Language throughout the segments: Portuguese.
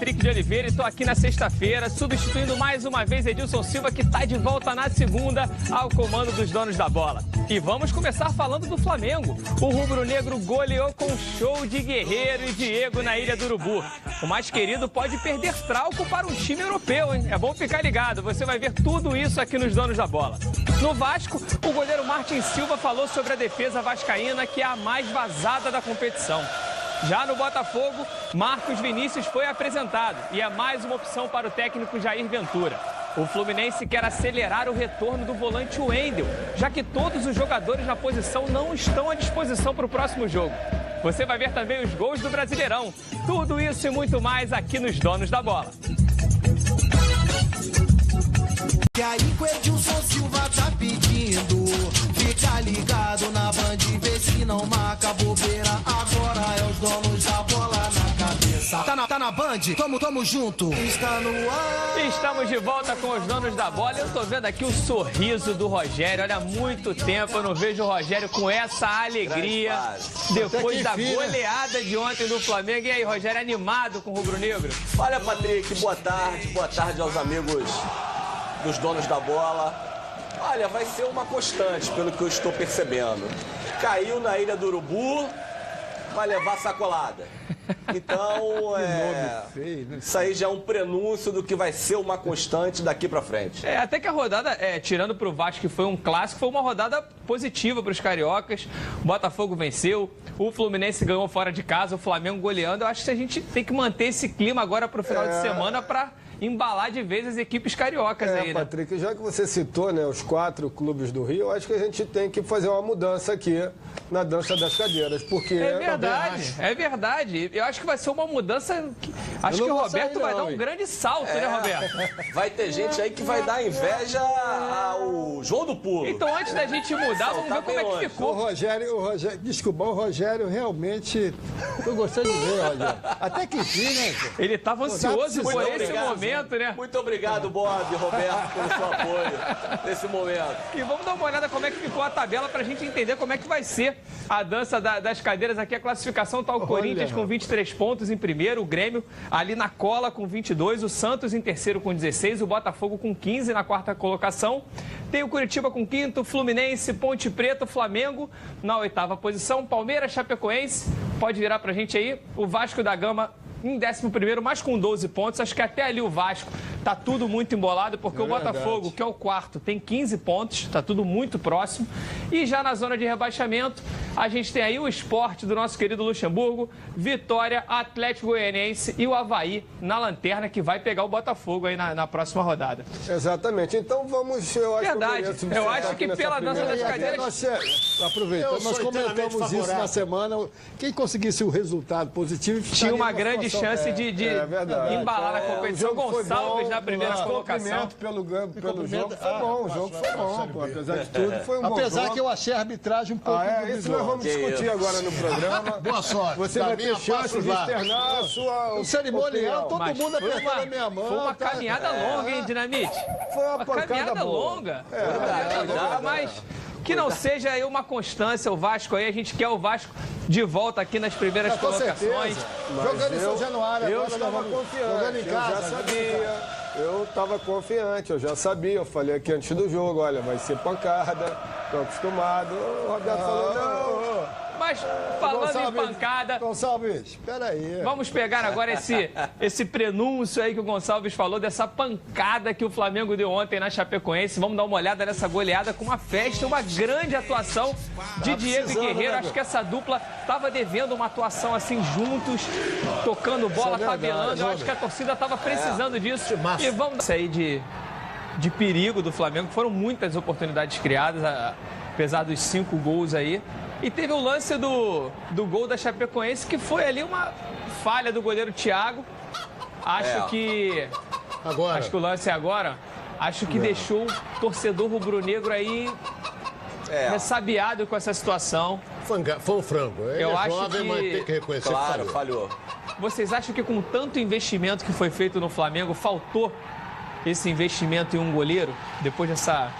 Patrick de Oliveira e estou aqui na sexta-feira, substituindo mais uma vez Edilson Silva, que está de volta na segunda ao comando dos donos da bola. E vamos começar falando do Flamengo. O rubro-negro goleou com show de Guerreiro e Diego na Ilha do Urubu. O mais querido pode perder trauco para um time europeu, hein? É bom ficar ligado, você vai ver tudo isso aqui nos donos da bola. No Vasco, o goleiro Martin Silva falou sobre a defesa vascaína, que é a mais vazada da competição. Já no Botafogo, Marcos Vinícius foi apresentado e é mais uma opção para o técnico Jair Ventura. O Fluminense quer acelerar o retorno do volante Wendel, já que todos os jogadores na posição não estão à disposição para o próximo jogo. Você vai ver também os gols do Brasileirão. Tudo isso e muito mais aqui nos Donos da Bola. E aí que o Edilson Silva tá pedindo, fica ligado na Band, vê se não marca bobeira. Agora é os donos da bola na cabeça. Tá na Band? Tamo junto. Está no ar. Estamos de volta com os donos da bola. Eu tô vendo aqui o sorriso do Rogério. Olha, há muito tempo eu não vejo o Rogério com essa alegria depois da goleada de ontem do Flamengo. E aí, Rogério, animado com o rubro-negro? Olha, Patrick, boa tarde aos amigos dos donos da bola. Olha, vai ser uma constante, pelo que eu estou percebendo. Caiu na Ilha do Urubu, vai levar sacolada. Então, isso aí já é um prenúncio do que vai ser uma constante daqui pra frente. Até que a rodada, tirando pro Vasco, que foi um clássico, foi uma rodada positiva para os cariocas. O Botafogo venceu, o Fluminense ganhou fora de casa, o Flamengo goleando. Eu acho que a gente tem que manter esse clima agora pro final de semana para embalar de vez as equipes cariocas aí, né? Patrick, já que você citou, né, os 4 clubes do Rio, eu acho que a gente tem que fazer uma mudança aqui na dança das cadeiras, porque... É verdade. Eu acho que vai ser uma mudança... Acho que o Roberto vai dar um grande salto, né, Roberto? Vai ter gente aí que vai dar inveja ao João do Pulo. Então, antes da gente mudar, vamos ver como é que ficou. O Rogério, desculpa, o Rogério realmente... Tô gostando de ver, Rogério. Até que enfim, né? Ele estava ansioso por esse momento, né? Muito obrigado, Bob e Roberto, pelo seu apoio nesse momento. E vamos dar uma olhada como é que ficou a tabela pra gente entender como é que vai ser a dança das cadeiras aqui. A classificação tá o Corinthians com 23 pontos em primeiro, o Grêmio ali na cola com 22, o Santos em terceiro com 16, o Botafogo com 15 na quarta colocação. Tem o Curitiba com quinto, Fluminense, Ponte Preta, Flamengo na oitava posição, Palmeiras, Chapecoense, pode virar pra gente aí, o Vasco da Gama em 11º, mas com 12 pontos. Acho que até ali o Vasco tá tudo muito embolado, porque o Botafogo, que é o quarto, tem 15 pontos, tá tudo muito próximo. E já na zona de rebaixamento, a gente tem aí o Sport do nosso querido Luxemburgo, Vitória, Atlético Goianiense e o Avaí na lanterna, que vai pegar o Botafogo aí na próxima rodada. Exatamente. Então vamos... Eu acho que pela dança das cadeiras... Aproveitando, nós comentamos isso na semana. Quem conseguisse o resultado positivo... Tinha uma grande chance de embalar na competição. Gonçalves na primeira colocação. Pelo jogo foi bom. O jogo foi bom, pô. Apesar de tudo, foi um bom jogo. Apesar que eu achei a arbitragem um pouco isso nós vamos discutir agora no programa. Boa sorte. Você vai ter chance de externar a sua o cerimonial, todo mundo apertando a minha mão. Foi uma caminhada longa, hein, Dinamite? Foi uma caminhada longa. Mas... que não seja aí uma constância o Vasco aí, a gente quer o Vasco de volta aqui nas primeiras colocações. Jogando em São Januário, eu estava confiante, eu estava confiante, eu já sabia, eu falei aqui antes do jogo, olha, vai ser pancada, estou acostumado. O Roberto falou, não. Mas falando em pancada... Gonçalves, espera aí. Vamos pegar agora esse prenúncio aí que o Gonçalves falou, dessa pancada que o Flamengo deu ontem na Chapecoense. Vamos dar uma olhada nessa goleada com uma festa, uma grande atuação de Diego e Guerreiro. Acho que essa dupla estava devendo uma atuação assim juntos, tocando bola, tabelando. Eu acho que a torcida estava precisando disso. E vamos sair de perigo do Flamengo. Foram muitas oportunidades criadas, apesar dos 5 gols aí. E teve o lance do gol da Chapecoense, que foi ali uma falha do goleiro Thiago. Acho que o lance é agora. Acho que deixou o torcedor rubro-negro aí ressabiado com essa situação. Foi um frango. Eu acho que... mas tem que reconhecer que falhou. Vocês acham que com tanto investimento que foi feito no Flamengo, faltou esse investimento em um goleiro? Depois dessa...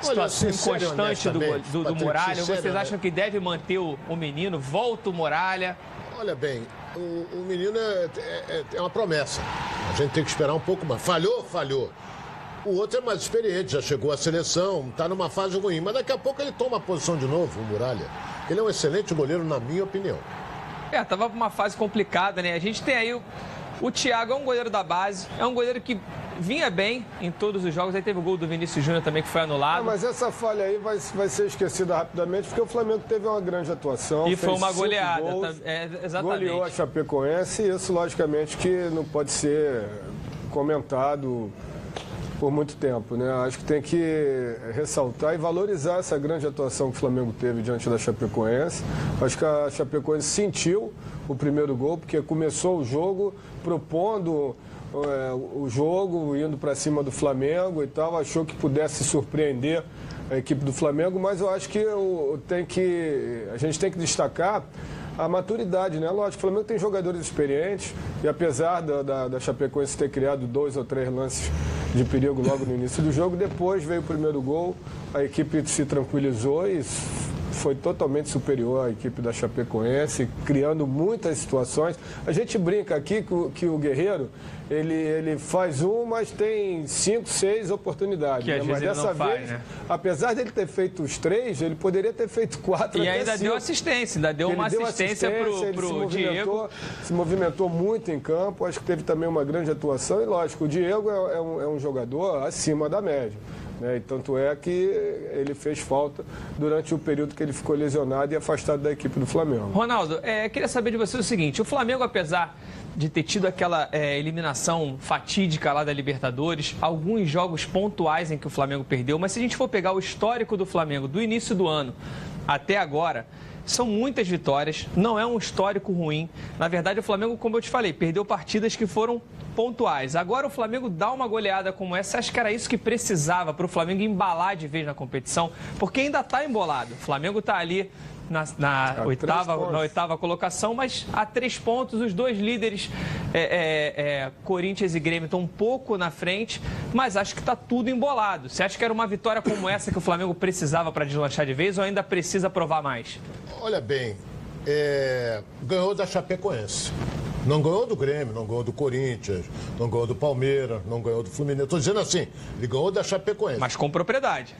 situação inconstante do Muralha, vocês acham que deve manter o menino? Volta o Muralha? Olha bem, o menino é uma promessa. A gente tem que esperar um pouco mais. Falhou. O outro é mais experiente, já chegou à seleção, está numa fase ruim. Mas daqui a pouco ele toma a posição de novo, o Muralha. Ele é um excelente goleiro, na minha opinião. Tava uma fase complicada, né? A gente tem aí o Thiago, é um goleiro da base, é um goleiro que vinha bem em todos os jogos. Aí teve o gol do Vinícius Júnior também, que foi anulado. Mas essa falha aí vai ser esquecida rapidamente, porque o Flamengo teve uma grande atuação. E foi uma goleada. Exatamente. Goleou a Chapecoense, e isso, logicamente, que não pode ser comentado por muito tempo, né? Acho que tem que ressaltar e valorizar essa grande atuação que o Flamengo teve diante da Chapecoense. Acho que a Chapecoense sentiu o primeiro gol, porque começou o jogo propondo o jogo, indo para cima do Flamengo e tal, achou que pudesse surpreender a equipe do Flamengo, mas eu acho que a gente tem que destacar a maturidade, né? Lógico, o Flamengo tem jogadores experientes e apesar da Chapecoense ter criado 2 ou 3 lances de perigo logo no início do jogo, depois veio o primeiro gol, a equipe se tranquilizou e foi totalmente superior à equipe da Chapecoense, criando muitas situações. A gente brinca aqui que o Guerreiro, ele faz mas tem 5, 6 oportunidades. Que às vezes mas dessa vez, né? Apesar dele ter feito os 3, ele poderia ter feito 4 e ainda 5. Deu assistência, uma assistência pro Diego. Se movimentou muito em campo, acho que teve também uma grande atuação. E lógico, o Diego é um jogador acima da média. E tanto é que ele fez falta durante o período que ele ficou lesionado e afastado da equipe do Flamengo. Ronaldo, queria saber de você o seguinte: o Flamengo, apesar de ter tido aquela eliminação fatídica lá da Libertadores, alguns jogos pontuais em que o Flamengo perdeu, mas se a gente for pegar o histórico do Flamengo do início do ano até agora, são muitas vitórias, não é um histórico ruim. Na verdade, o Flamengo, como eu te falei, perdeu partidas que foram pontuais. Agora o Flamengo dá uma goleada como essa, acho que era isso que precisava para o Flamengo embalar de vez na competição, porque ainda está embolado. O Flamengo está ali na oitava colocação, mas a 3 pontos, os 2 líderes, Corinthians e Grêmio, estão um pouco na frente, mas acho que está tudo embolado. Você acha que era uma vitória como essa que o Flamengo precisava para deslanchar de vez ou ainda precisa provar mais? Olha bem, ganhou da Chapecoense. Não ganhou do Grêmio, não ganhou do Corinthians, não ganhou do Palmeiras, não ganhou do Fluminense. Estou dizendo assim, ele ganhou da Chapecoense. Mas com propriedade.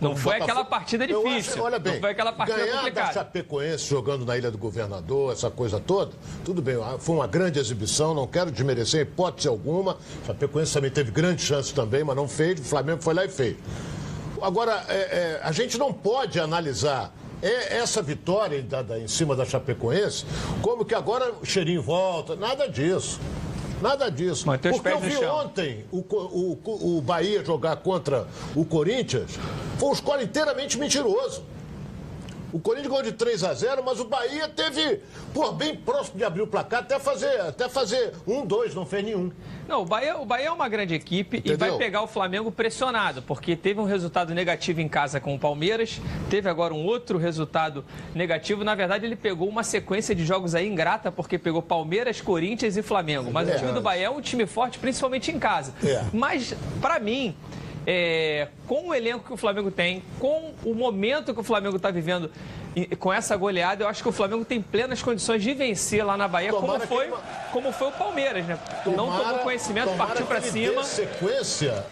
Não foi aquela partida difícil. Olha bem, não foi aquela partida complicada. Ganhar da Chapecoense jogando na Ilha do Governador, essa coisa toda, tudo bem, foi uma grande exibição, não quero desmerecer hipótese alguma. A Chapecoense também teve grande chance também, mas não fez, o Flamengo foi lá e fez. Agora, a gente não pode analisar essa vitória em cima da Chapecoense como que agora o cheirinho volta, nada disso. Nada disso. Porque eu vi ontem o Bahia jogar contra o Corinthians, foi um score inteiramente mentiroso. O Corinthians ganhou de 3-0, mas o Bahia teve, bem próximo de abrir o placar, até fazer 1-2, não fez nenhum. Não, o Bahia é uma grande equipe. Entendeu? E vai pegar o Flamengo pressionado, porque teve um resultado negativo em casa com o Palmeiras, teve agora um outro resultado negativo. Na verdade, ele pegou uma sequência de jogos aí ingrata, porque pegou Palmeiras, Corinthians e Flamengo. Mas o time do Bahia é um time forte, principalmente em casa. Mas, para mim, com o elenco que o Flamengo tem, com o momento que o Flamengo está vivendo, com essa goleada, eu acho que o Flamengo tem plenas condições de vencer lá na Bahia, como foi o Palmeiras, né? Não tomou conhecimento, partiu para cima. Sequência,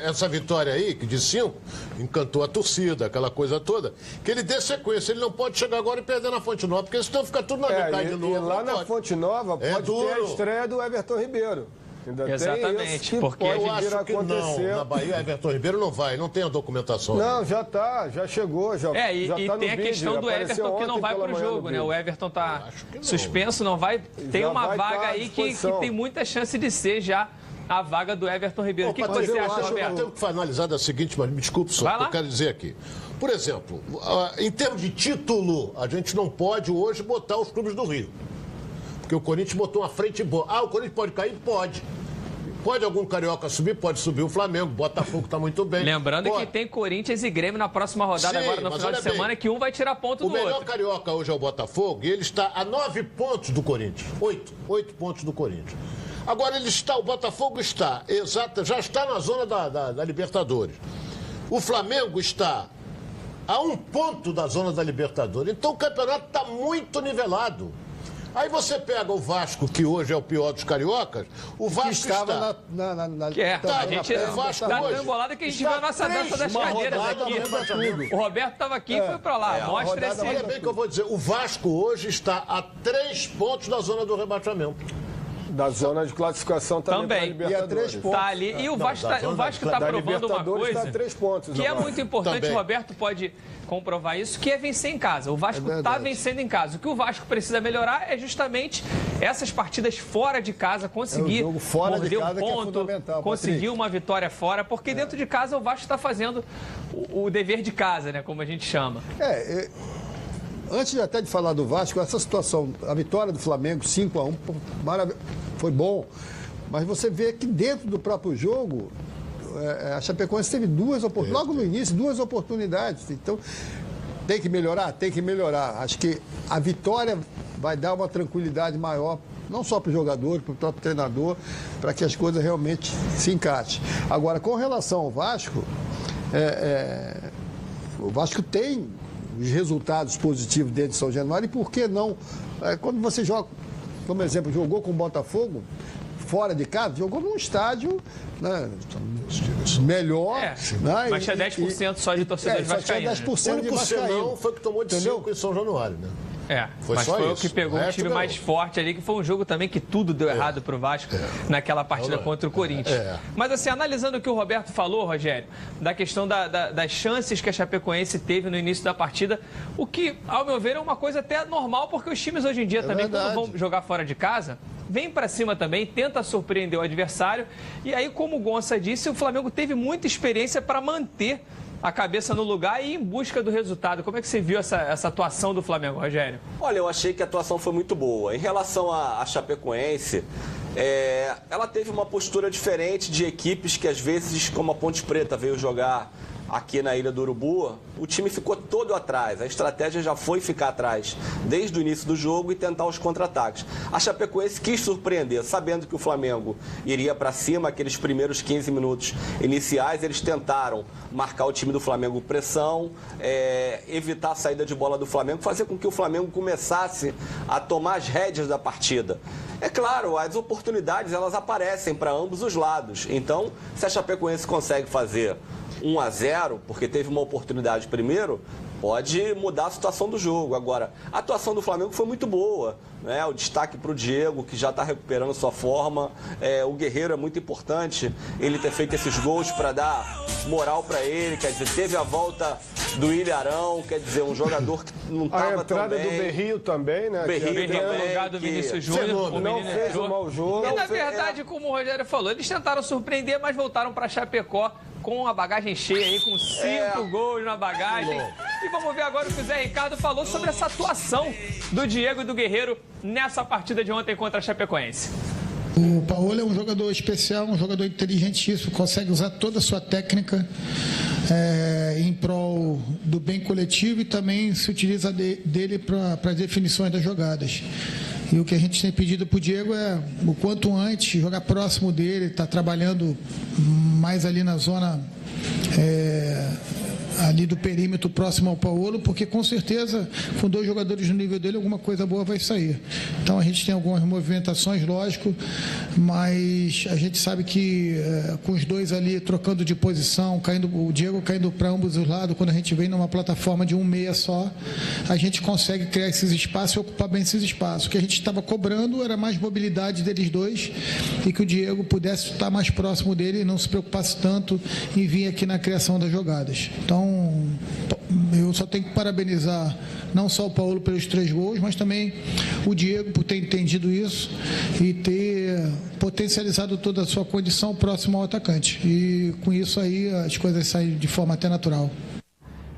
essa vitória aí, que de 5, encantou a torcida, aquela coisa toda, que ele dê sequência. Ele não pode chegar agora e perder na Fonte Nova, porque senão fica tudo na metade de novo. E lá na Fonte Nova pode ter a estreia do Everton Ribeiro. Exatamente, porque eu acho que não, na Bahia Everton Ribeiro não vai, não tem a documentação. Não, já chegou, já tá e no tem a questão do Everton que não vai pro jogo, né? O Everton tá suspenso, não vai. Tem uma vaga aí que tem muita chance de ser já a vaga do Everton Ribeiro. O que você acha, Roberto? Eu tenho que analisar da seguinte maneira, me desculpe só, que eu quero dizer aqui. Por exemplo, em termos de título, a gente não pode hoje botar os clubes do Rio. Porque o Corinthians botou uma frente boa. O Corinthians pode cair? Pode. Pode algum carioca subir? Pode subir o Flamengo. Botafogo está muito bem. Lembrando que tem Corinthians e Grêmio na próxima rodada, agora no final de semana, que um vai tirar ponto do outro. O melhor carioca hoje é o Botafogo e ele está a 9 pontos do Corinthians. 8 pontos do Corinthians. Agora o Botafogo já está na zona da Libertadores. O Flamengo está a 1 ponto da zona da Libertadores. Então o campeonato está muito nivelado. Aí você pega o Vasco, que hoje é o pior dos cariocas, o Vasco estava a gente o Vasco tá hoje tão bolado que a gente viu a nossa dança das cadeiras aqui. O Roberto estava aqui e foi pra lá. Mostra esse... Olha bem que eu vou dizer, o Vasco hoje está a 3 pontos da zona do rebaixamento. Da zona de classificação também. E a 3 pontos. Tá ali. E o Vasco está provando uma coisa tá 3 pontos, que é muito importante, também. o Roberto pode comprovar isso, que é vencer em casa. O Vasco está vencendo em casa. O que o Vasco precisa melhorar é justamente essas partidas fora de casa, conseguir jogo fora de casa um ponto, que é fundamental, conseguir Patrick. uma vitória fora, porque dentro de casa o Vasco está fazendo o dever de casa, né, como a gente chama. Antes até de falar do Vasco, essa situação, a vitória do Flamengo, 5-1, foi bom. Mas você vê que dentro do próprio jogo, a Chapecoense teve duas oportunidades, logo no início, 2 oportunidades. Então, tem que melhorar? Tem que melhorar. Acho que a vitória vai dar uma tranquilidade maior, não só para o jogador, para o próprio treinador, para que as coisas realmente se encaixem. Agora, com relação ao Vasco, o Vasco tem os resultados positivos dentro de São Januário, e por que não? Quando você joga, como exemplo, jogou com o Botafogo, fora de casa, jogou num estádio, né, melhor. Né, mas tinha 10% só de torcedores vascaínos. Tinha 10% de vascaíno. Foi que tomou de 5 em São Januário, né? Mas foi o que pegou o time mais forte ali, que foi um jogo também que tudo deu errado pro Vasco naquela partida contra o Corinthians. Mas assim, analisando o que o Roberto falou, Rogério, da questão das chances que a Chapecoense teve no início da partida, o que, ao meu ver, é uma coisa até normal, porque os times hoje em dia também, quando vão jogar fora de casa, vem para cima também, tenta surpreender o adversário. E aí, como o Gonça disse, o Flamengo teve muita experiência para manter a cabeça no lugar e ir em busca do resultado. Como é que você viu essa atuação do Flamengo, Rogério? Olha, eu achei que a atuação foi muito boa. Em relação à Chapecoense, ela teve uma postura diferente de equipes que às vezes, como a Ponte Preta veio jogar aqui na Ilha do Urubu, o time ficou todo atrás. A estratégia já foi ficar atrás desde o início do jogo e tentar os contra-ataques. A Chapecoense quis surpreender, sabendo que o Flamengo iria para cima, aqueles primeiros 15 minutos iniciais, eles tentaram marcar o time do Flamengo pressão, evitar a saída de bola do Flamengo, fazer com que o Flamengo começasse a tomar as rédeas da partida. É claro, as oportunidades elas aparecem para ambos os lados. Então, se a Chapecoense consegue fazer 1-0, porque teve uma oportunidade primeiro, pode mudar a situação do jogo. Agora, a atuação do Flamengo foi muito boa, né? O destaque para o Diego, que já está recuperando sua forma. O Guerreiro é muito importante, ele ter feito esses gols para dar moral para ele. Quer dizer, teve a volta do Ilharão, quer dizer, um jogador que não estava tão bem. A entrada do Berrio também, né? Berrio no lugar do Vinícius Júnior. Não fez um mau jogo. E na verdade, como o Rogério falou, eles tentaram surpreender, mas voltaram para Chapecó com a bagagem cheia aí, com 5 gols na bagagem. E vamos ver agora o que o Zé Ricardo falou sobre essa atuação do Diego e do Guerreiro nessa partida de ontem contra a Chapecoense. O Paulo é um jogador especial, um jogador inteligentíssimo, consegue usar toda a sua técnica em prol do bem coletivo e também se utiliza dele para as definições das jogadas. E o que a gente tem pedido para o Diego é o quanto antes jogar próximo dele, estar trabalhando mais ali na zona ali do perímetro próximo ao Paulo, porque com certeza com 2 jogadores no nível dele alguma coisa boa vai sair. Então a gente tem algumas movimentações, lógico, mas a gente sabe que com os 2 ali trocando de posição, o Diego caindo para ambos os lados, quando a gente vem numa plataforma de 1 meia só, a gente consegue criar esses espaços e ocupar bem esses espaços. O que a gente estava cobrando era mais mobilidade deles 2 e que o Diego pudesse estar mais próximo dele e não se preocupasse tanto em vir aqui na criação das jogadas. Então, eu só tenho que parabenizar não só o Paulo pelos 3 gols, mas também o Diego por ter entendido isso e ter potencializado toda a sua condição próximo ao atacante. E com isso aí as coisas saem de forma até natural.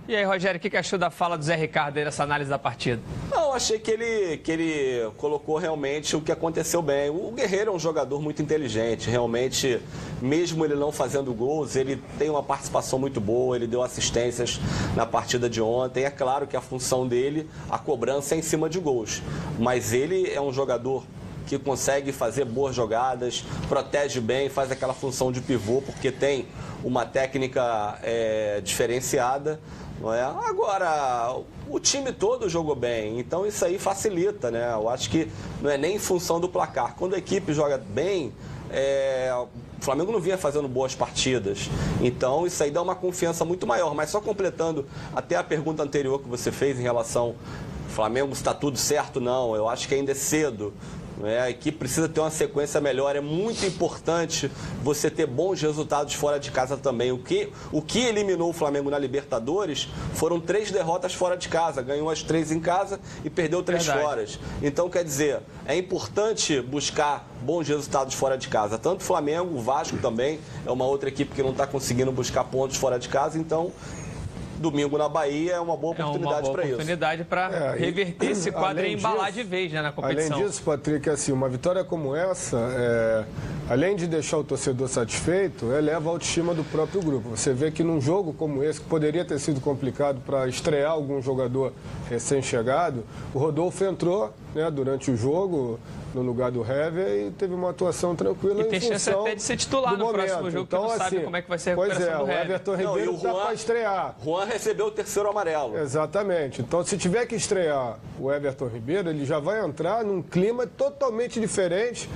E aí, Rogério, o que achou da fala do Zé Ricardo aí nessa análise da partida? Não, achei que ele colocou realmente o que aconteceu bem. O Guerreiro é um jogador muito inteligente, realmente, mesmo ele não fazendo gols, ele tem uma participação muito boa, ele deu assistências na partida de ontem. É claro que a função dele, a cobrança é em cima de gols, mas ele é um jogador que consegue fazer boas jogadas, protege bem, faz aquela função de pivô, porque tem uma técnica diferenciada, não é? Agora, o time todo jogou bem, então isso aí facilita, né? Eu acho que não é nem em função do placar. Quando a equipe joga bem, o Flamengo não vinha fazendo boas partidas, então isso aí dá uma confiança muito maior. Mas só completando até a pergunta anterior que você fez em relação ao Flamengo, se está tudo certo, não, eu acho que ainda é cedo. A equipe precisa ter uma sequência melhor, é muito importante você ter bons resultados fora de casa também. O que eliminou o Flamengo na Libertadores foram 3 derrotas fora de casa, ganhou as 3 em casa e perdeu 3 fora. Então, quer dizer, é importante buscar bons resultados fora de casa. Tanto o Flamengo, o Vasco também é uma outra equipe que não está conseguindo buscar pontos fora de casa, então... Domingo na Bahia é uma boa oportunidade para isso. É uma boa oportunidade para reverter esse quadro e embalar de vez, né, na competição. Além disso, Patrick, assim, uma vitória como essa, além de deixar o torcedor satisfeito, eleva a autoestima do próprio grupo. Você vê que num jogo como esse, que poderia ter sido complicado para estrear algum jogador recém-chegado, o Rodolfo entrou, né, durante o jogo, no lugar do Hever, e teve uma atuação tranquila. E tem chance até de ser titular no próximo jogo, então, que não sabe como é que vai ser a recuperação do Hever. O Everton Ribeiro está para estrear. Juan recebeu o 3º amarelo. Exatamente. Então, se tiver que estrear o Everton Ribeiro, ele já vai entrar num clima totalmente diferente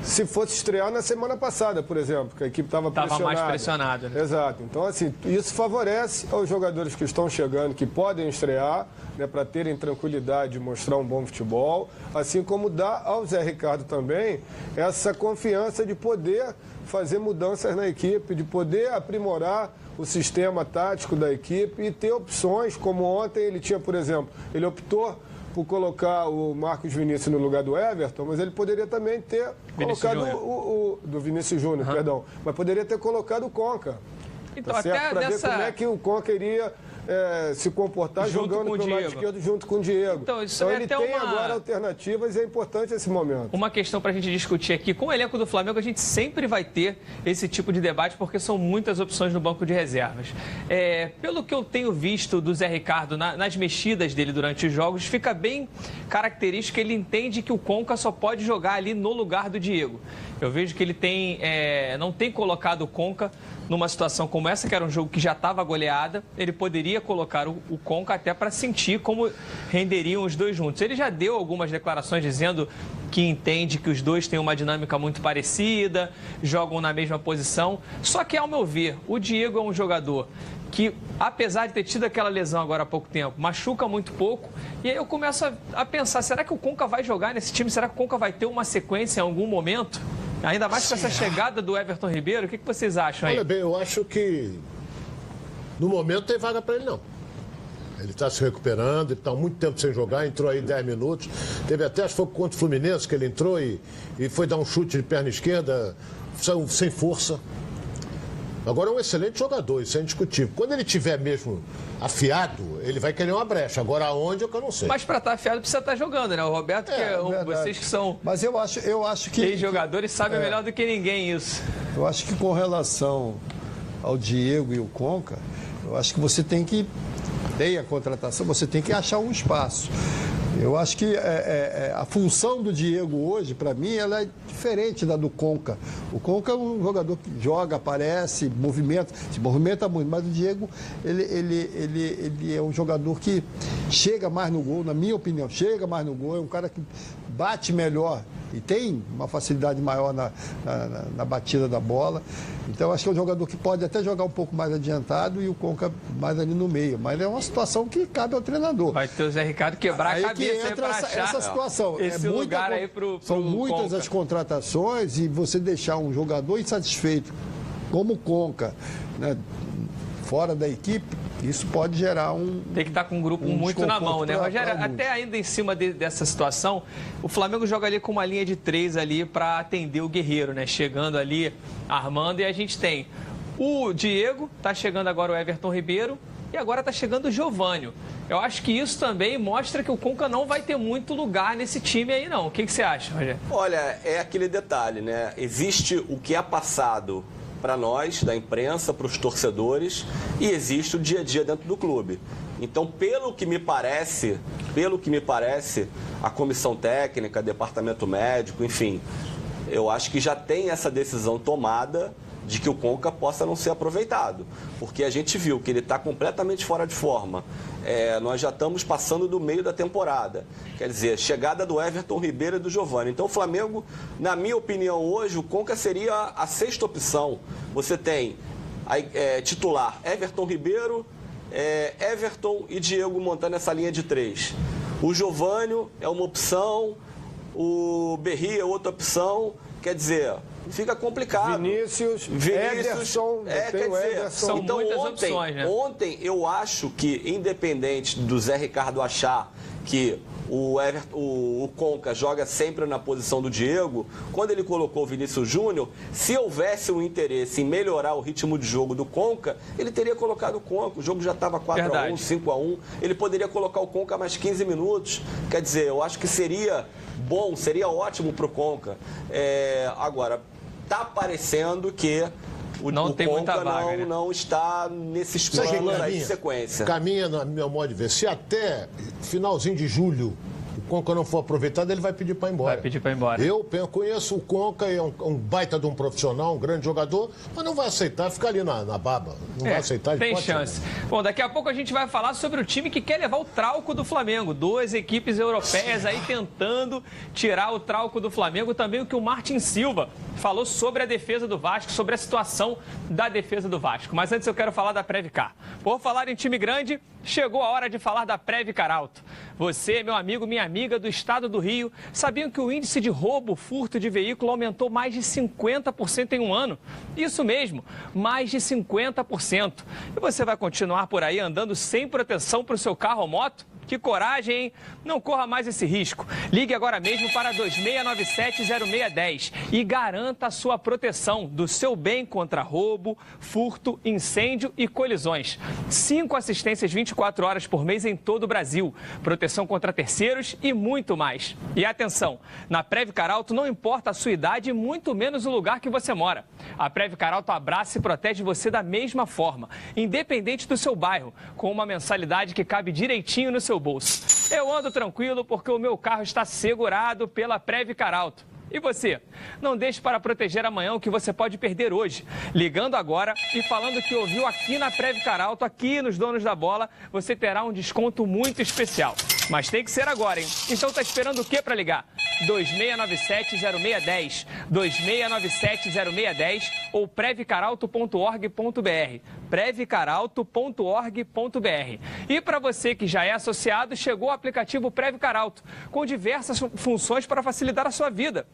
se fosse estrear na semana passada, por exemplo, que a equipe estava pressionada. Estava mais pressionada. Né? Exato. Então, assim, isso favorece aos jogadores que estão chegando, que podem estrear, né, para terem tranquilidade de mostrar um bom futebol, assim como dá ao Zé Ricardo também essa confiança de poder fazer mudanças na equipe, de poder aprimorar o sistema tático da equipe e ter opções, como ontem ele tinha, por exemplo, ele optou por colocar o Marcos Vinícius no lugar do Everton, mas ele poderia também ter colocado do Vinícius Júnior, perdão, mas poderia ter colocado o Conca. Então, tá certo? Para ver como é que o Conca iria se comportar jogando pelo lado esquerdo junto com o Diego. Então ele tem agora alternativas e é importante esse momento. Uma questão para a gente discutir aqui. Com o elenco do Flamengo, a gente sempre vai ter esse tipo de debate, porque são muitas opções no banco de reservas. Pelo que eu tenho visto do Zé Ricardo nas mexidas dele durante os jogos, fica bem característico que ele entende que o Conca só pode jogar ali no lugar do Diego. Eu vejo que ele não tem colocado o Conca numa situação como essa, que era um jogo que já estava goleada. Ele poderia colocar o Conca até para sentir como renderiam os dois juntos. Ele já deu algumas declarações dizendo que entende que os dois têm uma dinâmica muito parecida, jogam na mesma posição. Só que, ao meu ver, o Diego é um jogador que, apesar de ter tido aquela lesão agora há pouco tempo, machuca muito pouco. E aí eu começo a pensar, será que o Conca vai jogar nesse time? Será que o Conca vai ter uma sequência em algum momento? Ainda mais com essa chegada do Everton Ribeiro, o que vocês acham aí? Olha bem, eu acho que no momento tem vaga para ele não. Ele está se recuperando, ele está há muito tempo sem jogar, entrou aí 10 minutos. Teve até, acho que foi contra o Fluminense que ele entrou e foi dar um chute de perna esquerda, sem força. Agora é um excelente jogador, isso é indiscutível. Quando ele tiver mesmo afiado, ele vai querer uma brecha. Agora aonde é que eu não sei. Mas para estar afiado precisa estar jogando, né? O Roberto, vocês que são Mas eu acho que jogadores sabem melhor do que ninguém isso. Eu acho que com relação ao Diego e o Conca, eu acho que você tem que ter a contratação, você tem que achar um espaço. Eu acho que a função do Diego hoje, para mim, ela é diferente da do Conca. O Conca é um jogador que joga, aparece, se movimenta muito, mas o Diego, ele é um jogador que chega mais no gol, na minha opinião, chega mais no gol, é um cara que bate melhor e tem uma facilidade maior na batida da bola. Então, eu acho que é um jogador que pode até jogar um pouco mais adiantado e o Conca mais ali no meio. Mas é uma situação que cabe ao treinador. Vai ter o Zé Ricardo quebrar a cabeça que entra essa situação. Esse lugar aí pro São muitas Conca. as contratações e você deixar um jogador insatisfeito como o Conca, né, fora da equipe, isso pode gerar Tem que estar com um grupo muito na mão, né, Rogério? Até ainda em cima dessa situação, o Flamengo joga ali com uma linha de 3 ali para atender o Guerreiro, né? Chegando ali, armando, e a gente tem o Diego, tá chegando agora o Everton Ribeiro, e agora tá chegando o Giovânio. Eu acho que isso também mostra que o Conca não vai ter muito lugar nesse time aí, não. O que você acha, Rogério? Olha, é aquele detalhe, né? Existe o que é passado para nós, da imprensa, para os torcedores, e existe o dia a dia dentro do clube. Então, pelo que me parece, a comissão técnica, departamento médico, enfim, eu acho que já tem essa decisão tomada de que o Conca possa não ser aproveitado, porque a gente viu que ele está completamente fora de forma. Nós já estamos passando do meio da temporada, quer dizer, chegada do Everton Ribeiro e do Giovani. Então o Flamengo, na minha opinião hoje, o Conca seria a sexta opção. Você tem titular Everton Ribeiro, Everton e Diego montando essa linha de 3. O Giovani é uma opção, o Berry é outra opção, quer dizer, fica complicado. Vinícius, Ederson, são então, muitas opções, né? Ontem eu acho que, independente do Zé Ricardo achar que o Conca joga sempre na posição do Diego, quando ele colocou o Vinícius Júnior, se houvesse um interesse em melhorar o ritmo de jogo do Conca, ele teria colocado o Conca. O jogo já estava 4-1, 5-1. Ele poderia colocar o Conca mais 15 minutos. Quer dizer, eu acho que seria bom, seria ótimo para o Conca. Agora, está parecendo que o tem Conca muita vaga, né? não está nesses planos aí de sequência. Caminha, no meu modo de ver, se até finalzinho de julho o Conca não for aproveitado, ele vai pedir para ir embora. Vai pedir para ir embora. Eu conheço o Conca, é um baita de um profissional, um grande jogador, mas não vai aceitar ficar ali na baba. Não vai aceitar. Tem chance. Bom, daqui a pouco a gente vai falar sobre o time que quer levar o trauco do Flamengo. 2 equipes europeias aí tentando tirar o trauco do Flamengo. Também o que o Martin Silva falou sobre a defesa do Vasco, sobre a situação da defesa do Vasco. Mas antes eu quero falar da Previcar. Por falar em time grande, chegou a hora de falar da Previcar Alto. Você, meu amigo, minha amiga do estado do Rio, sabiam que o índice de roubo, furto de veículo aumentou mais de 50% em um ano? Isso mesmo, mais de 50%. E você vai continuar por aí andando sem proteção para o seu carro ou moto? Que coragem, hein? Não corra mais esse risco. Ligue agora mesmo para 2697-0610 e garanta a sua proteção do seu bem contra roubo, furto, incêndio e colisões. 5 assistências 24 horas por mês em todo o Brasil. Proteção contra terceiros e muito mais. E atenção, na Previcar Alto não importa a sua idade e muito menos o lugar que você mora. A Previcar Alto abraça e protege você da mesma forma, independente do seu bairro, com uma mensalidade que cabe direitinho no seu bolso. Eu ando tranquilo porque o meu carro está segurado pela Previcar Alto. E você? Não deixe para proteger amanhã o que você pode perder hoje. Ligando agora e falando que ouviu aqui na Previcar Alto, aqui nos Donos da Bola, você terá um desconto muito especial. Mas tem que ser agora, hein? Então tá esperando o quê para ligar? 2697-0610, 2697-0610 ou previcaralto.org.br, previcaralto.org.br. E para você que já é associado, chegou o aplicativo Previcar Alto, com diversas funções para facilitar a sua vida.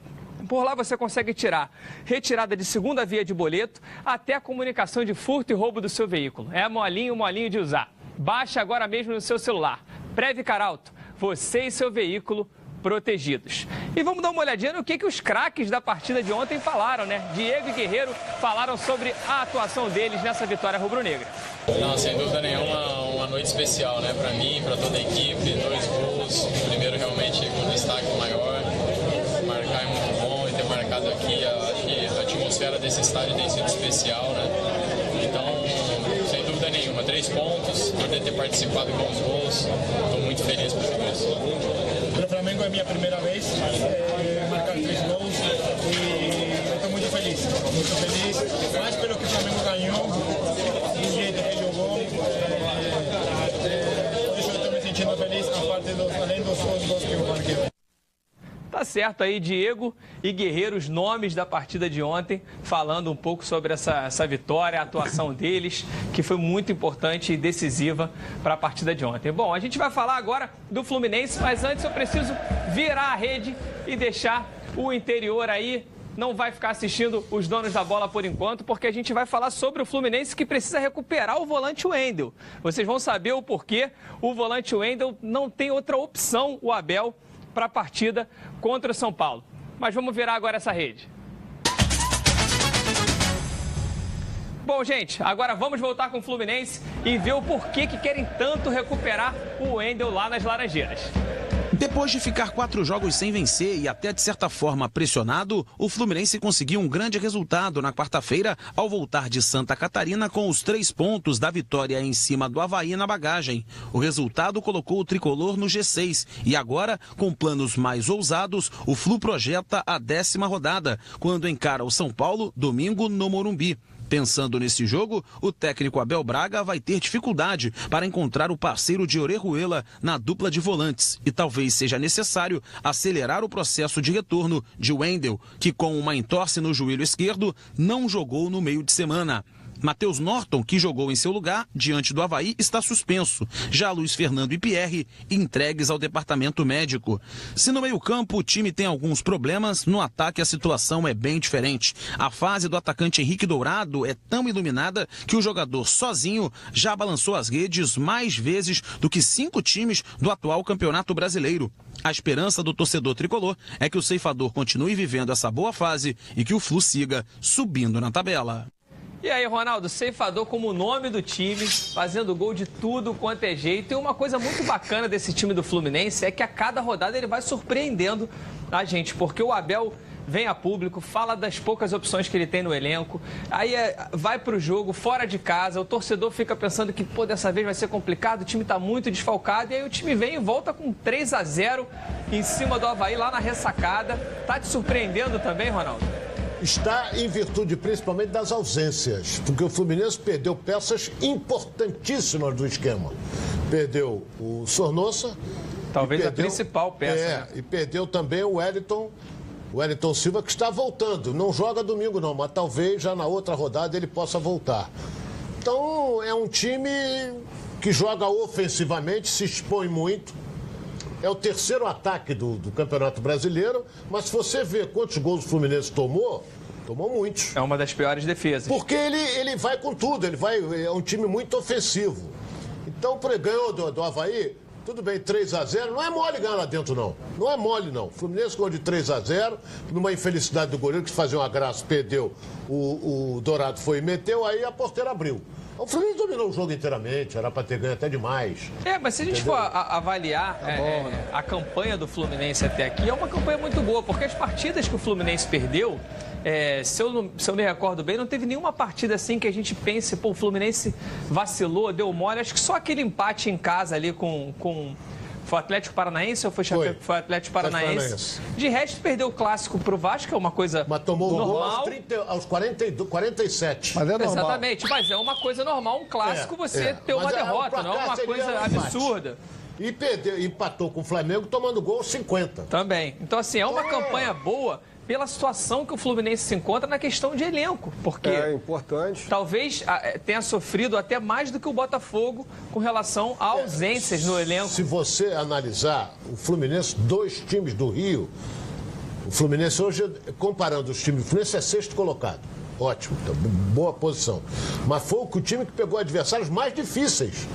Por lá você consegue tirar retirada de segunda via de boleto até a comunicação de furto e roubo do seu veículo. É molinho de usar. Baixe agora mesmo no seu celular. Previcar Alto, você e seu veículo protegidos. E vamos dar uma olhadinha no que os craques da partida de ontem falaram, né? Diego e Guerreiro falaram sobre a atuação deles nessa vitória rubro-negra. Não, sem dúvida nenhuma, uma noite especial, né? Para mim, para toda a equipe, 2 gols. O primeiro realmente com destaque maior. Marcar é muito bom e ter marcado aqui, acho que a atmosfera desse estádio tem sido especial, né? Então, sem dúvida nenhuma, 3 pontos, poder ter participado com os gols, estou muito feliz por tudo isso. Para o Flamengo é minha primeira vez marcar 3 gols e eu estou muito feliz, mais pelo que o Flamengo ganhou, do jeito que jogou, por isso eu estou me sentindo feliz, além dos gols que eu marquei. Tá certo aí, Diego e Guerreiro, os nomes da partida de ontem, falando um pouco sobre essa vitória, a atuação deles, que foi muito importante e decisiva para a partida de ontem. Bom, a gente vai falar agora do Fluminense, mas antes eu preciso virar a rede e deixar o interior aí. Não vai ficar assistindo os Donos da Bola por enquanto, porque a gente vai falar sobre o Fluminense que precisa recuperar o volante Wendel. Vocês vão saber o porquê o volante Wendel não tem outra opção, o Abel, para a partida contra o São Paulo. Mas vamos virar agora essa rede. Bom, gente, agora vamos voltar com o Fluminense e ver o porquê que querem tanto recuperar o Wendel lá nas Laranjeiras. Depois de ficar 4 jogos sem vencer e até de certa forma pressionado, o Fluminense conseguiu um grande resultado na quarta-feira ao voltar de Santa Catarina com os 3 pontos da vitória em cima do Avaí na bagagem. O resultado colocou o tricolor no G6 e agora, com planos mais ousados, o Flu projeta a 10ª rodada, quando encara o São Paulo domingo no Morumbi. Pensando nesse jogo, o técnico Abel Braga vai ter dificuldade para encontrar o parceiro de Orejuela na dupla de volantes e talvez seja necessário acelerar o processo de retorno de Wendel, que com uma entorse no joelho esquerdo não jogou no meio de semana. Matheus Norton, que jogou em seu lugar diante do Avaí, está suspenso. Já Luiz Fernando e Pierre entregues ao departamento médico. Se no meio-campo o time tem alguns problemas, no ataque a situação é bem diferente. A fase do atacante Henrique Dourado é tão iluminada que o jogador sozinho já balançou as redes mais vezes do que 5 times do atual Campeonato Brasileiro. A esperança do torcedor tricolor é que o ceifador continue vivendo essa boa fase e que o Flu siga subindo na tabela. E aí, Ronaldo, ceifador como o nome do time, fazendo gol de tudo quanto é jeito. E uma coisa muito bacana desse time do Fluminense é que a cada rodada ele vai surpreendendo a gente, porque o Abel vem a público, fala das poucas opções que ele tem no elenco, aí vai pro jogo fora de casa, o torcedor fica pensando que, pô, dessa vez vai ser complicado, o time tá muito desfalcado, e aí o time vem e volta com 3-0 em cima do Avaí lá na ressacada. Tá te surpreendendo também, Ronaldo? Está em virtude principalmente das ausências, porque o Fluminense perdeu peças importantíssimas do esquema. Perdeu o Sornosa. Talvez a principal peça. Né? E perdeu também o Wellington Silva, que está voltando. Não joga domingo não, mas talvez já na outra rodada ele possa voltar. Então é um time que joga ofensivamente, se expõe muito. É o terceiro ataque do Campeonato Brasileiro, mas se você vê quantos gols o Fluminense tomou muitos. É uma das piores defesas. Porque ele vai com tudo, é um time muito ofensivo. Então, ganhou do Avaí, tudo bem, 3-0, não é mole ganhar lá dentro, não. Não é mole, não. O Fluminense ganhou de 3-0, numa infelicidade do goleiro que fazia uma graça, perdeu, o Dourado foi e meteu, aí a porteira abriu. O Fluminense dominou o jogo inteiramente, era para ter ganho até demais. Mas se a gente for avaliar a campanha do Fluminense até aqui, é uma campanha muito boa, porque as partidas que o Fluminense perdeu, se eu me recordo bem, não teve nenhuma partida assim que a gente pense, pô, o Fluminense vacilou, deu mole. Acho que só aquele empate em casa ali com foi o Atlético Paranaense ou foi o Atlético Paranaense? De resto, perdeu o clássico pro Vasco, é uma coisa normal. Mas tomou o gol aos 47. Mas é normal. Exatamente, mas é uma coisa normal, um clássico você ter uma derrota, não é uma coisa absurda. E empatou com o Flamengo tomando gol aos 50. Também. Então, assim, é uma campanha boa pela situação que o Fluminense se encontra na questão de elenco, porque importante. Talvez tenha sofrido até mais do que o Botafogo com relação a ausências no elenco. Se você analisar o Fluminense, 2 times do Rio, o Fluminense hoje, comparando os times, o Fluminense é 6º colocado. Ótimo, boa posição. Mas foi o time que pegou adversários mais difíceis.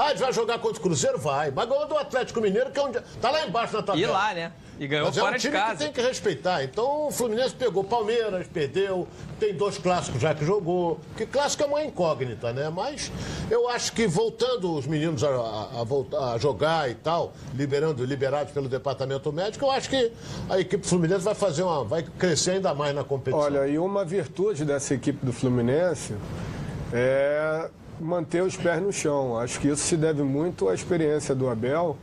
Ele vai jogar contra o Cruzeiro? Vai. Mas ganhou do Atlético Mineiro, que tá lá embaixo na tabela. E lá, né? E ganhou fora de casa. É um time que tem que respeitar. Então o Fluminense pegou Palmeiras, perdeu, tem 2 clássicos já que jogou. Que clássico é uma incógnita, né? Mas eu acho que voltando os meninos a jogar e tal, liberados pelo departamento médico, eu acho que a equipe Fluminense vai crescer ainda mais na competição. Olha, e uma virtude dessa equipe do Fluminense é manter os pés no chão. Acho que isso se deve muito à experiência do Abel.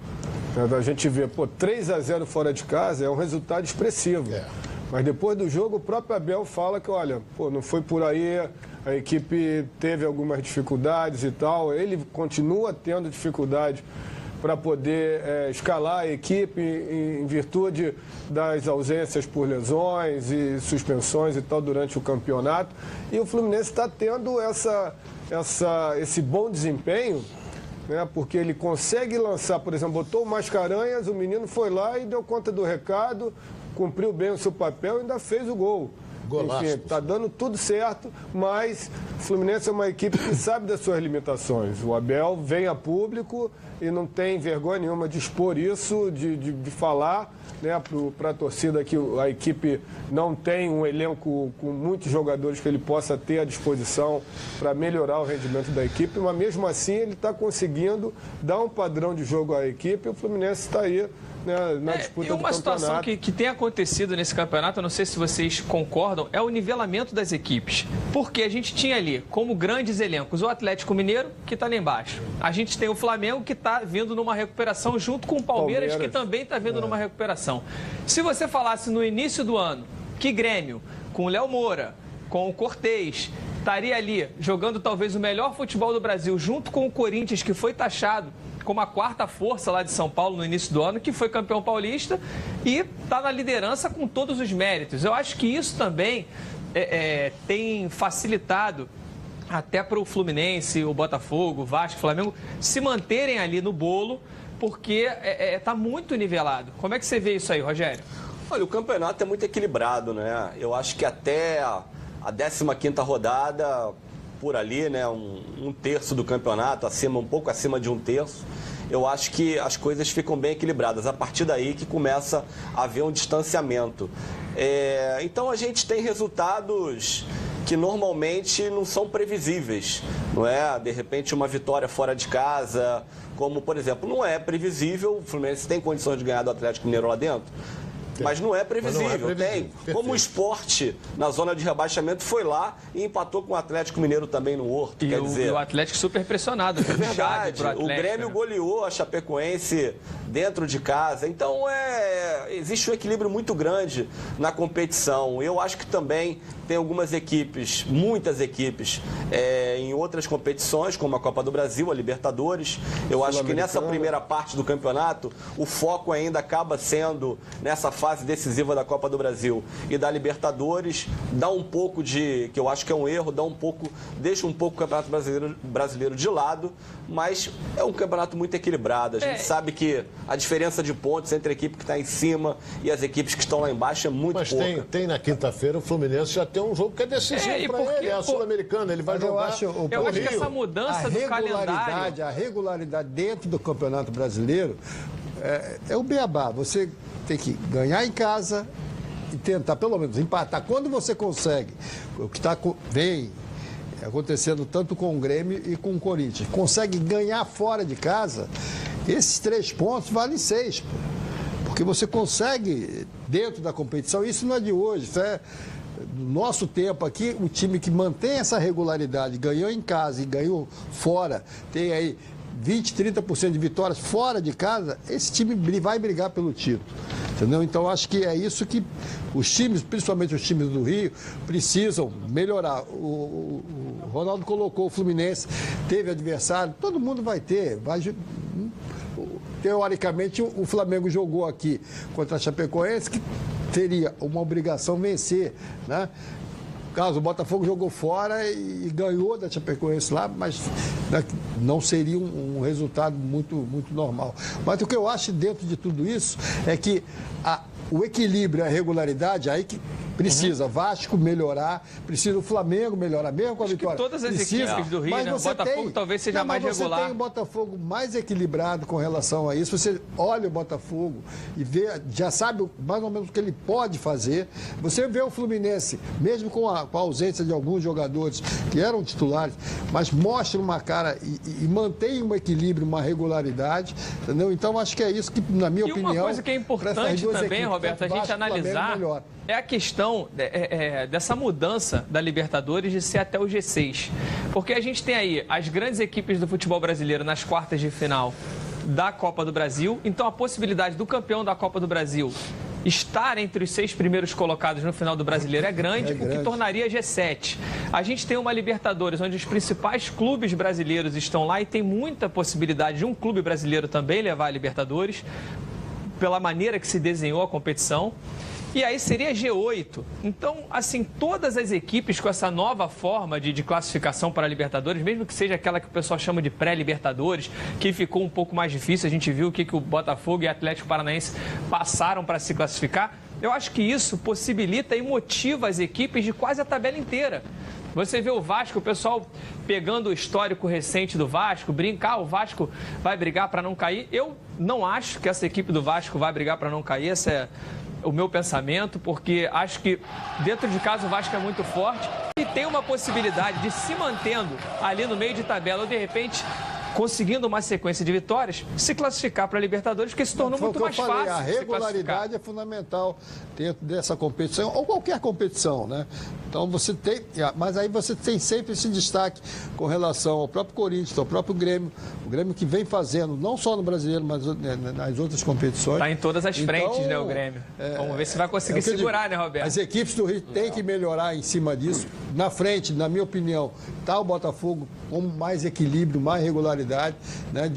A gente vê, 3-0 fora de casa é um resultado expressivo. Mas depois do jogo, o próprio Abel fala que, olha, não foi por aí, a equipe teve algumas dificuldades e tal. Ele continua tendo dificuldade para poder escalar a equipe em virtude das ausências por lesões e suspensões e tal durante o campeonato. E o Fluminense está tendo esse bom desempenho, né, porque ele consegue lançar, por exemplo, botou o Mascarenhas, o menino foi lá e deu conta do recado, cumpriu bem o seu papel e ainda fez o gol. Golaço. Enfim, está dando tudo certo, mas o Fluminense é uma equipe que sabe das suas limitações. O Abel vem a público e não tem vergonha nenhuma de expor isso, de falar, né, para a torcida que a equipe não tem um elenco com muitos jogadores que ele possa ter à disposição para melhorar o rendimento da equipe, mas mesmo assim ele está conseguindo dar um padrão de jogo à equipe e o Fluminense está aí na disputa do uma situação campeonato. que tem acontecido nesse campeonato, eu não sei se vocês concordam, é o nivelamento das equipes. Porque a gente tinha ali, como grandes elencos, o Atlético Mineiro, que está lá embaixo. A gente tem o Flamengo, que está vindo numa recuperação, junto com o Palmeiras, que também está vindo numa recuperação. Se você falasse no início do ano que Grêmio, com o Léo Moura, com o Cortez, estaria ali jogando talvez o melhor futebol do Brasil, junto com o Corinthians, que foi taxado como a quarta força lá de São Paulo no início do ano, que foi campeão paulista e está na liderança com todos os méritos. Eu acho que isso também tem facilitado até para o Fluminense, o Botafogo, o Vasco, o Flamengo se manterem ali no bolo, porque está muito nivelado. Como é que você vê isso aí, Rogério? Olha, o campeonato é muito equilibrado, né? Eu acho que até a 15ª rodada, por ali, né? Um terço do campeonato, um pouco acima de um terço, eu acho que as coisas ficam bem equilibradas. A partir daí que começa a haver um distanciamento. Então a gente tem resultados que normalmente não são previsíveis, não é? De repente uma vitória fora de casa, como por exemplo, não é previsível, o Fluminense tem condições de ganhar do Atlético Mineiro lá dentro? Mas não é previsível. Tem. Como o Sport, na zona de rebaixamento, foi lá e empatou com o Atlético Mineiro também no Horto. E quer dizer, o Atlético super pressionado. É verdade. O Grêmio goleou a Chapecoense dentro de casa. Então, existe um equilíbrio muito grande na competição. Eu acho que também tem algumas equipes, muitas equipes, em outras competições, como a Copa do Brasil, a Libertadores. Eu acho que nessa primeira parte do campeonato, o foco ainda acaba sendo nessa fase decisiva da Copa do Brasil e da Libertadores, dá um pouco que eu acho que é um erro, deixa um pouco o Campeonato Brasileiro de lado, mas é um campeonato muito equilibrado. A gente sabe que a diferença de pontos entre a equipe que está em cima e as equipes que estão lá embaixo é muito pouca. Mas tem na quinta-feira o Fluminense já tem um jogo que é decisivo para ele, é a Sul-Americana, ele vai jogar. Eu acho que essa mudança do calendário, a regularidade dentro do Campeonato Brasileiro é o beabá. Você tem que ganhar em casa e tentar, pelo menos, empatar. Quando você consegue, o que vem acontecendo tanto com o Grêmio e com o Corinthians, consegue ganhar fora de casa, esses 3 pontos valem 6. Porque você consegue, dentro da competição, isso não é de hoje, isso é no nosso tempo aqui, o time que mantém essa regularidade, ganhou em casa e ganhou fora, tem aí 20, 30% de vitórias fora de casa, esse time vai brigar pelo título, entendeu? Então, acho que é isso que os times, principalmente os times do Rio, precisam melhorar. O Ronaldo colocou o Fluminense, teve adversário, todo mundo vai ter, teoricamente, o Flamengo jogou aqui contra a Chapecoense, que teria uma obrigação vencer, né? Caso o Botafogo jogou fora e ganhou da Chapecoense lá, mas não seria um resultado muito, muito normal. Mas o que eu acho dentro de tudo isso é que o equilíbrio e a regularidade, aí que precisa Vasco melhorar, precisa o Flamengo melhorar, mesmo com a vitória. Que todas as equipes do Rio, né? O Botafogo talvez seja mais regular. Você tem o Botafogo mais equilibrado com relação a isso. Você olha o Botafogo e vê, já sabe mais ou menos o que ele pode fazer. Você vê o Fluminense, mesmo com a ausência de alguns jogadores que eram titulares, mas mostra uma cara e mantém um equilíbrio, uma regularidade, entendeu? Então, acho que é isso que, na minha opinião... E uma coisa que é importante também, Roberto, a gente analisar é a questão dessa mudança da Libertadores de ser até o G6. Porque a gente tem aí as grandes equipes do futebol brasileiro nas quartas de final da Copa do Brasil. Então, a possibilidade do campeão da Copa do Brasil estar entre os 6 primeiros colocados no final do Brasileiro é grande, o que tornaria G7. A gente tem uma Libertadores onde os principais clubes brasileiros estão lá e tem muita possibilidade de um clube brasileiro também levar a Libertadores, pela maneira que se desenhou a competição. E aí seria G8. Então, assim, todas as equipes com essa nova forma de classificação para a Libertadores, mesmo que seja aquela que o pessoal chama de pré-Libertadores, que ficou um pouco mais difícil, a gente viu o que o Botafogo e o Atlético Paranaense passaram para se classificar, eu acho que isso possibilita e motiva as equipes de quase a tabela inteira. Você vê o Vasco, o pessoal pegando o histórico recente do Vasco, brincar, o Vasco vai brigar para não cair. Eu não acho que essa equipe do Vasco vai brigar para não cair, essa é o meu pensamento, porque acho que dentro de casa o Vasco é muito forte e tem uma possibilidade de se mantendo ali no meio de tabela ou de repente conseguindo uma sequência de vitórias, se classificar para a Libertadores, porque se tornou muito mais fácil. A regularidade é fundamental dentro dessa competição, ou qualquer competição, né? Então você tem, mas aí você tem sempre esse destaque com relação ao próprio Corinthians, ao próprio Grêmio, o Grêmio que vem fazendo, não só no Brasileiro, mas nas outras competições. Está em todas as frentes, né, o Grêmio. Vamos ver se vai conseguir segurar, né, Roberto? As equipes do Rio têm que melhorar em cima disso. Na frente, na minha opinião, está o Botafogo com mais equilíbrio, mais regularidade, né,